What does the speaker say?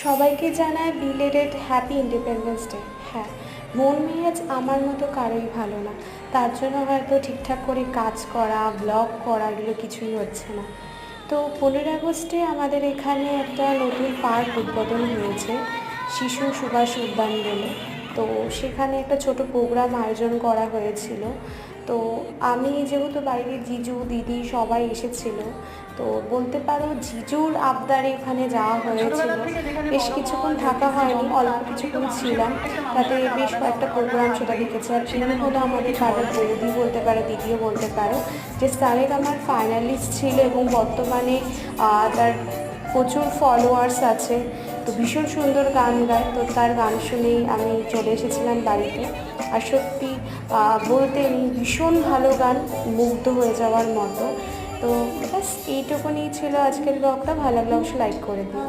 সবাইকে জানায় belated happy independence day. হ্যাঁ, মন মেজাজ আমার মতো কারোই ভালো না, তার জন্য হয়তো ঠিকঠাক করে কাজ করা, ব্লগ করা এগুলো কিছুই হচ্ছে না। তো 15 আগস্টে আমাদের এখানে একটা নতুন পার্ক উদ্বোধন হয়েছে, শিশু সুভাষ উদ্যান বলে। তো সেখানে একটা ছোট প্রোগ্রাম আয়োজন করা হয়েছিল। তো আমি যেহেতু বাড়ির জিজু দিদি সবাই এসেছিল, তো বলতে পারো জিজুর আবদারে এখানে যাওয়া হয়েছিল। বেশ কিছুক্ষণ থাকা হয়নি, অল্প কিছুক্ষণ ছিলাম, তাতে বেশ কয়েকটা প্রোগ্রাম সেটা দেখেছি। আর তিনি হলো আমাদের পাড়ার বৌদি বলতে পারো, দিদিও বলতে পারো, যে স্যারের আমার ফাইনালিস্ট ছিল এবং বর্তমানে তার প্রচুর ফলোয়ার্স আছে। তো ভীষণ সুন্দর গান গায়, তো তার গান শুনেই আমি চলে এসেছিলাম বাড়িতে। আর সত্যি বলতে ভীষণ ভালো গান, মুগ্ধ হয়ে যাওয়ার মতো। তো ব্যাস এইটুকুনি ছিল আজকের ব্লগটা। ভালো লাগলে অবশ্যই লাইক করে দিও।